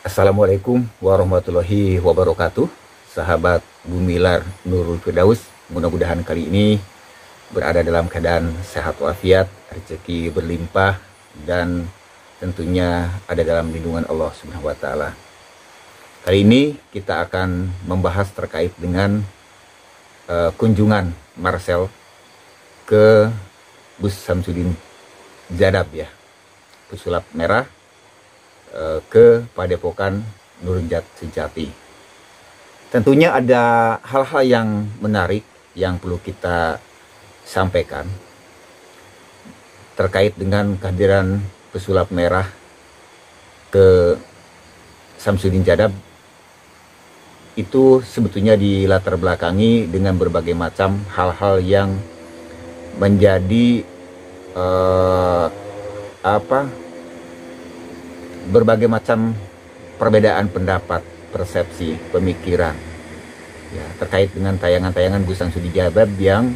Assalamualaikum warahmatullahi wabarakatuh. Sahabat Gumilar Nurul Firdaus, mudah-mudahan kali ini berada dalam keadaan sehat walafiat, rezeki berlimpah, dan tentunya ada dalam lindungan Allah Subhanahu wa taala. Kali ini kita akan membahas terkait dengan kunjungan Marcel ke Bus Samsudin Jadab, ya, pesulap merah ke Padepokan Nurul Sejati. Tentunya ada hal-hal yang menarik yang perlu kita sampaikan terkait dengan kehadiran pesulap merah ke Samsudin Jadab. Itu sebetulnya dilatar belakangi dengan berbagai macam hal-hal yang menjadi berbagai macam perbedaan pendapat, persepsi, pemikiran, ya, terkait dengan tayangan-tayangan Gus Samsudin Jadab yang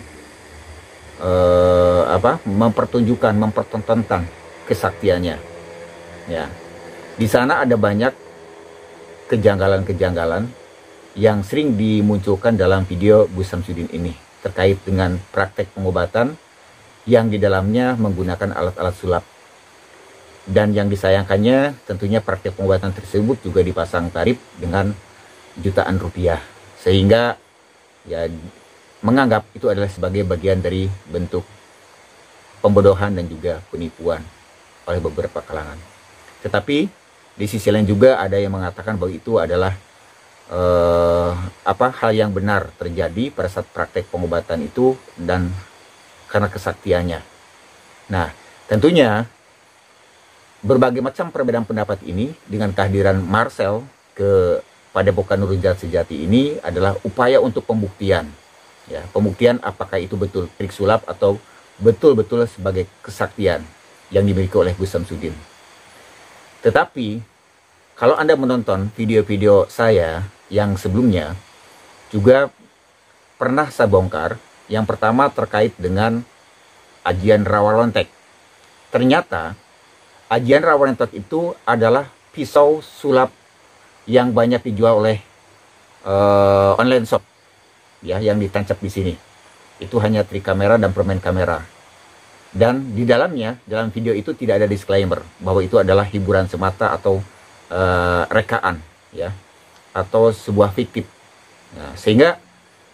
mempertontonkan kesaktiannya. Ya, di sana ada banyak kejanggalan-kejanggalan yang sering dimunculkan dalam video Gus Samsudin ini terkait dengan praktek pengobatan yang di dalamnya menggunakan alat-alat sulap. Dan yang disayangkannya tentunya praktek pengobatan tersebut juga dipasang tarif dengan jutaan rupiah, sehingga ya menganggap itu adalah sebagai bagian dari bentuk pembodohan dan juga penipuan oleh beberapa kalangan. Tetapi di sisi lain juga ada yang mengatakan bahwa itu adalah hal yang benar terjadi pada saat praktek pengobatan itu dan karena kesaktiannya. Nah, tentunya berbagai macam perbedaan pendapat ini dengan kehadiran Marcel ke Padepokan Nurul Sejati ini adalah upaya untuk pembuktian. Ya, pembuktian apakah itu betul trik sulap atau betul-betul sebagai kesaktian yang dimiliki oleh Gus Samsudin. Tetapi kalau Anda menonton video-video saya yang sebelumnya, juga pernah saya bongkar. Yang pertama terkait dengan ajian rawa lontek. Ternyata ajian rawa lontek itu adalah pisau sulap yang banyak dijual oleh online shop, ya, yang ditancap di sini. Itu hanya trik kamera dan permain kamera. Dan di dalamnya, dalam video itu tidak ada disclaimer bahwa itu adalah hiburan semata atau rekaan, ya, atau sebuah fiktif. Nah, sehingga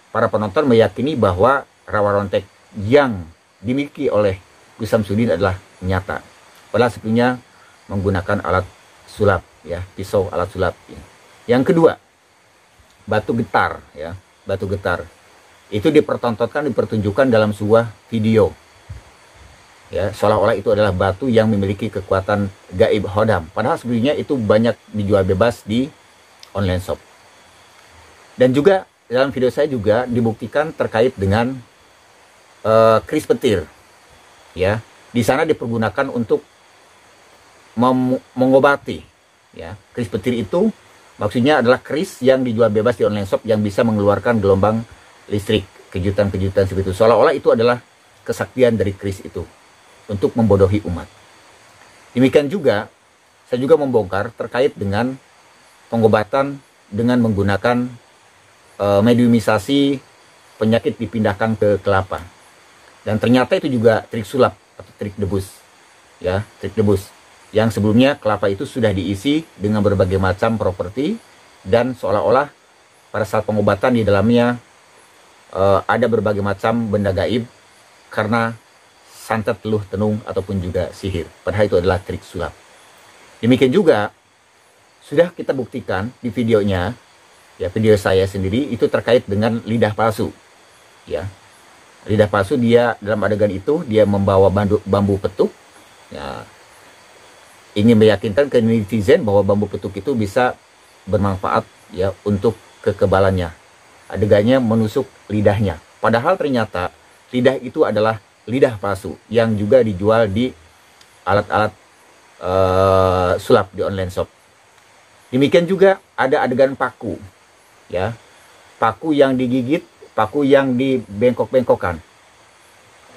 para penonton meyakini bahwa rawa lontek yang dimiliki oleh Gus Samsudin adalah nyata. Padahal sebetulnya menggunakan alat sulap, ya, pisau alat sulap. Ya. Yang kedua, batu getar, ya, batu getar. Itu dipertunjukkan dalam sebuah video. Ya, seolah-olah itu adalah batu yang memiliki kekuatan gaib hodam. Padahal sebenarnya itu banyak dijual bebas di online shop. Dan juga dalam video saya juga dibuktikan terkait dengan keris petir. Ya, di sana dipergunakan untuk mengobati. Ya, keris petir itu maksudnya adalah keris yang dijual bebas di online shop yang bisa mengeluarkan gelombang listrik, kejutan-kejutan seperti itu. Seolah-olah itu adalah kesaktian dari keris itu untuk membodohi umat. Demikian juga saya juga membongkar terkait dengan pengobatan dengan menggunakan mediumisasi penyakit dipindahkan ke kelapa. Dan ternyata itu juga trik sulap atau trik debus. Ya, trik debus. Yang sebelumnya kelapa itu sudah diisi dengan berbagai macam properti dan seolah-olah pada saat pengobatan di dalamnya ada berbagai macam benda gaib karena santet, teluh, tenung ataupun juga sihir. Padahal itu adalah trik sulap. Demikian juga sudah kita buktikan di videonya, ya, video saya sendiri itu terkait dengan lidah palsu. Ya, lidah palsu dia dalam adegan itu dia membawa bambu petuk, ya, ingin meyakinkan ke netizen bahwa bambu petuk itu bisa bermanfaat, ya, untuk kekebalannya. Adegannya menusuk lidahnya. Padahal ternyata lidah itu adalah lidah palsu yang juga dijual di alat-alat sulap di online shop. Demikian juga ada adegan paku, ya, paku yang digigit, paku yang dibengkok-bengkokkan.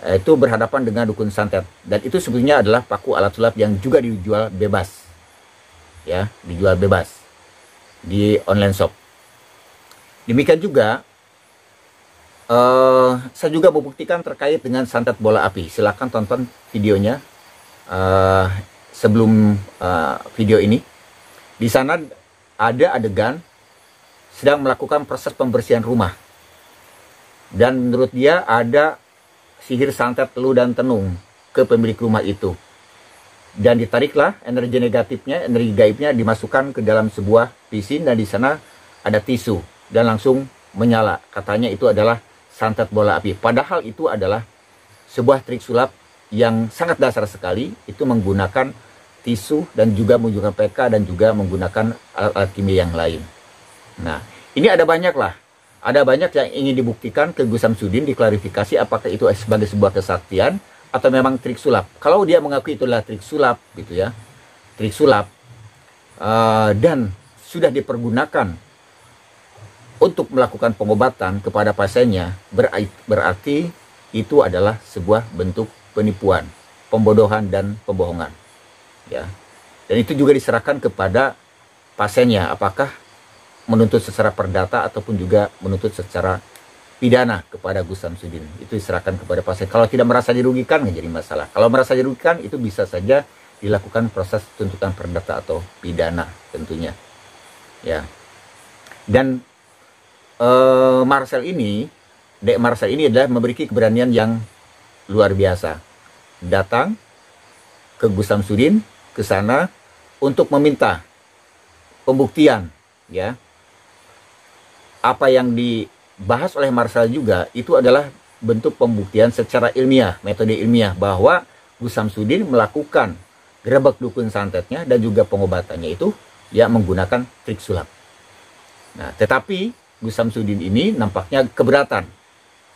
Itu berhadapan dengan dukun santet, dan itu sebetulnya adalah paku alat sulap yang juga dijual bebas, ya, dijual bebas. di online shop. Demikian juga saya juga membuktikan terkait dengan santet bola api. Silahkan tonton videonya sebelum video ini. Di sana ada adegan sedang melakukan proses pembersihan rumah. Dan menurut dia ada sihir santet teluh dan tenung ke pemilik rumah itu. Dan ditariklah energi negatifnya, energi gaibnya dimasukkan ke dalam sebuah pisin, dan di sana ada tisu dan langsung menyala. Katanya itu adalah santet bola api. Padahal itu adalah sebuah trik sulap yang sangat dasar sekali. Itu menggunakan tisu dan juga menggunakan PK dan juga menggunakan alat-alat kimia yang lain. Nah, ini ada banyak lah. Ada banyak yang ingin dibuktikan ke Gus Samsudin, diklarifikasi apakah itu sebagai sebuah kesaktian atau memang trik sulap. Kalau dia mengakui itu adalah trik sulap, gitu ya, trik sulap, dan sudah dipergunakan untuk melakukan pengobatan kepada pasiennya, berarti itu adalah sebuah bentuk penipuan, pembodohan dan pembohongan, ya. Dan itu juga diserahkan kepada pasiennya, apakah menuntut secara perdata ataupun juga menuntut secara pidana kepada Gus Samsudin. Itu diserahkan kepada pasien. Kalau tidak merasa dirugikan, nggak jadi masalah. Kalau merasa dirugikan, itu bisa saja dilakukan proses tuntutan perdata atau pidana tentunya, ya. Dan Marcel ini, Dek Marcel ini adalah memiliki keberanian yang luar biasa. Datang ke Gus Samsudin, ke sana untuk meminta pembuktian, ya. Apa yang dibahas oleh Marcel juga itu adalah bentuk pembuktian secara ilmiah, metode ilmiah, bahwa Gus Samsudin melakukan gerebek dukun santetnya dan juga pengobatannya itu ya menggunakan trik sulap. Nah, tetapi Gus Samsudin ini nampaknya keberatan,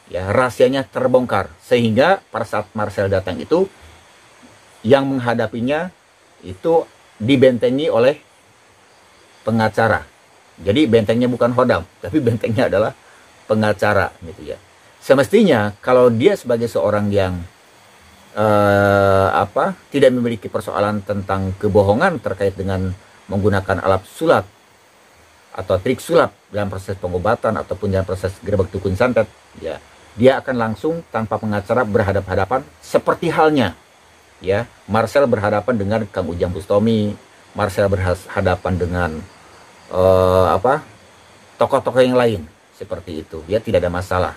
ya, rahasianya terbongkar, sehingga pada saat Marcel datang itu yang menghadapinya itu dibentengi oleh pengacara. Jadi bentengnya bukan Hodam, tapi bentengnya adalah pengacara, gitu ya. Semestinya kalau dia sebagai seorang yang tidak memiliki persoalan tentang kebohongan terkait dengan menggunakan alat sulap atau trik sulap dalam proses pengobatan ataupun dalam proses gerebek dukun santet, ya, dia akan langsung tanpa pengacara berhadapan-hadapan seperti halnya, ya, Marcel berhadapan dengan Kang Ujang Bustomi, Marcel berhadapan dengan tokoh-tokoh yang lain seperti itu, ya, tidak ada masalah.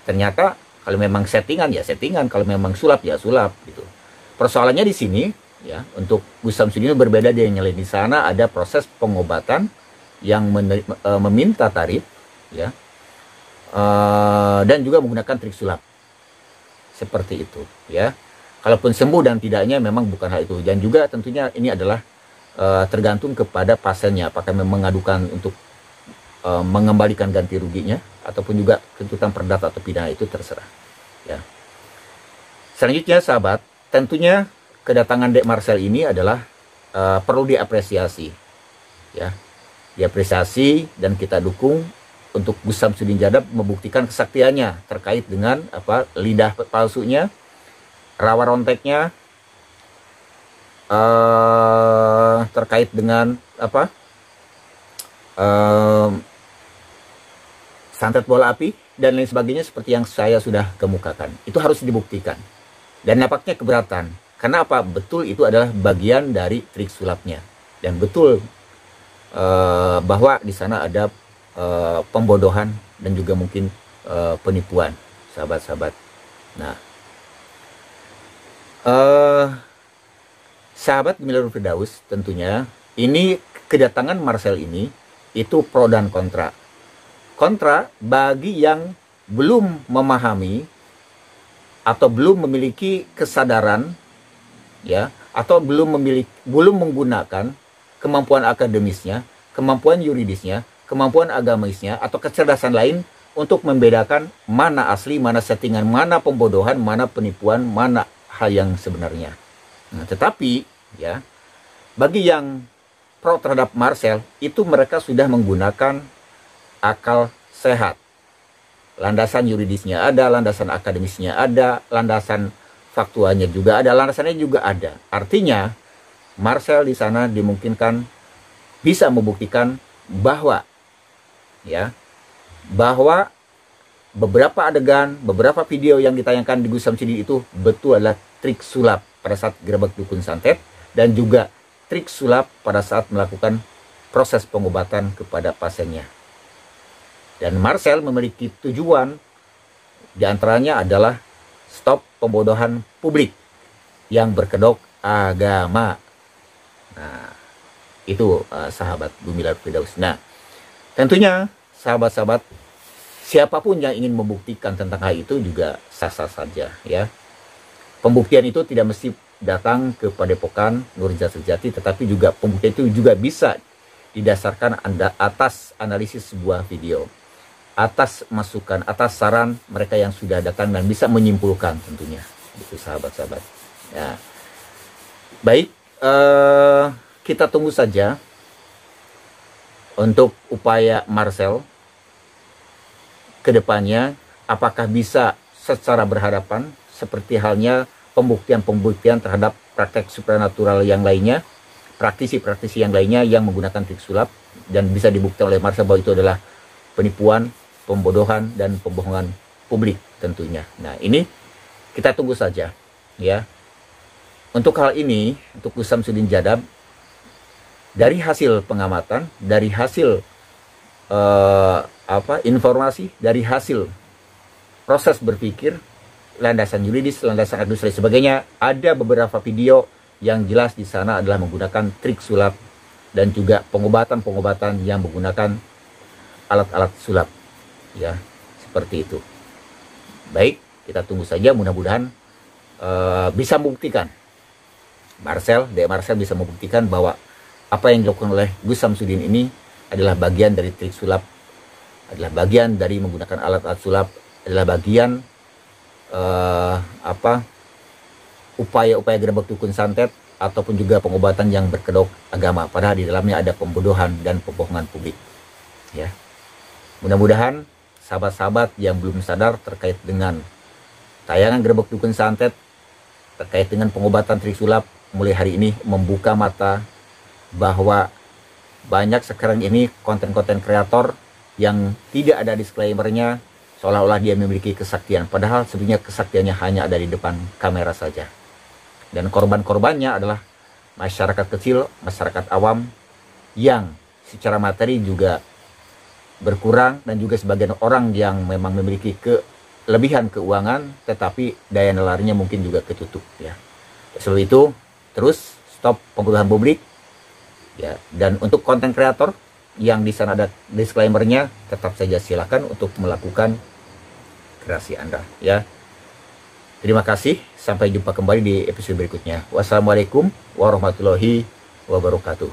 Ternyata kalau memang settingan ya settingan, kalau memang sulap ya sulap, gitu. Persoalannya di sini, ya, untuk Gus Samsudin berbeda dia yang lain. Di sana ada proses pengobatan yang meminta tarif, ya, dan juga menggunakan trik sulap seperti itu, ya. Kalaupun sembuh dan tidaknya memang bukan hal itu, dan juga tentunya ini adalah tergantung kepada pasiennya, apakah memang mengadukan untuk mengembalikan ganti ruginya ataupun juga tuntutan perdata atau pidana, itu terserah, ya. Selanjutnya sahabat, tentunya kedatangan Dek Marcel ini adalah perlu diapresiasi, ya, diapresiasi, dan kita dukung untuk Gus Samsudin Jadab membuktikan kesaktiannya terkait dengan lidah palsunya, rawa ronteknya, terkait dengan santet bola api dan lain sebagainya seperti yang saya sudah kemukakan. Itu harus dibuktikan. Dan nampaknya keberatan. Karena apa? Betul itu adalah bagian dari trik sulapnya. Dan betul bahwa di sana ada pembodohan dan juga mungkin penipuan, sahabat-sahabat. Nah, sahabat Gemilarul Firdaus, tentunya ini kedatangan Marcel ini itu pro dan kontra. Kontra bagi yang belum memahami atau belum memiliki kesadaran, ya, atau belum menggunakan kemampuan akademisnya, kemampuan yuridisnya, kemampuan agamisnya, atau kecerdasan lain untuk membedakan mana asli, mana settingan, mana pembodohan, mana penipuan, mana hal yang sebenarnya. Nah, tetapi ya, bagi yang pro terhadap Marcel itu mereka sudah menggunakan akal sehat. Landasan yuridisnya ada, landasan akademisnya ada, landasan faktualnya juga ada, landasannya juga ada. Artinya Marcel di sana dimungkinkan bisa membuktikan bahwa bahwa beberapa adegan, beberapa video yang ditayangkan di Gus Samsudin itu betul adalah trik sulap pada saat gerebek dukun santet, dan juga trik sulap pada saat melakukan proses pengobatan kepada pasiennya. Dan Marcel memiliki tujuan, diantaranya adalah stop pembodohan publik yang berkedok agama. Nah, itu sahabat Gumilar Firdaus. Nah, tentunya sahabat-sahabat, siapapun yang ingin membuktikan tentang hal itu juga sah-sah saja ya. Pembuktian itu tidak mesti datang ke Padepokan Nurjati Sejati, tetapi juga pembuktian itu juga bisa didasarkan atas analisis sebuah video, atas masukan, atas saran mereka yang sudah datang dan bisa menyimpulkan tentunya. Itu sahabat-sahabat. Ya. Baik, kita tunggu saja untuk upaya Marcel ke depannya, apakah bisa secara berhadapan seperti halnya pembuktian-pembuktian terhadap praktek supranatural yang lainnya, praktisi-praktisi yang lainnya yang menggunakan trik sulap, dan bisa dibuktikan oleh Marcel bahwa itu adalah penipuan, pembodohan, dan pembohongan publik tentunya. Nah, ini kita tunggu saja ya. Untuk hal ini, untuk Gus Samsudin Jadab, dari hasil pengamatan, dari hasil informasi, dari hasil proses berpikir, landasan yuridis, landasan administrasi sebagainya, ada beberapa video yang jelas di sana adalah menggunakan trik sulap dan juga pengobatan-pengobatan yang menggunakan alat-alat sulap ya, seperti itu. Baik, kita tunggu saja, mudah-mudahan bisa membuktikan Marcel bisa membuktikan bahwa apa yang dilakukan oleh Gus Samsudin ini adalah bagian dari trik sulap, adalah bagian dari menggunakan alat-alat sulap, adalah bagian upaya-upaya gerebek dukun santet ataupun juga pengobatan yang berkedok agama, padahal di dalamnya ada pembodohan dan pembohongan publik ya. Mudah-mudahan sahabat-sahabat yang belum sadar terkait dengan tayangan gerebek dukun santet, terkait dengan pengobatan trik sulap, mulai hari ini membuka mata bahwa banyak sekarang ini konten-konten kreator yang tidak ada disclaimer-nya, seolah-olah dia memiliki kesaktian, padahal sebenarnya kesaktiannya hanya ada di depan kamera saja. Dan korban-korbannya adalah masyarakat kecil, masyarakat awam yang secara materi juga berkurang, dan juga sebagian orang yang memang memiliki kelebihan keuangan tetapi daya nalarnya mungkin juga ketutup ya. Sebab itu terus stop pembodohan publik ya. Dan untuk konten kreator yang di sana ada disclaimer-nya, tetap saja silakan untuk melakukan kreasi Anda ya. Terima kasih, sampai jumpa kembali di episode berikutnya. Wassalamualaikum warahmatullahi wabarakatuh.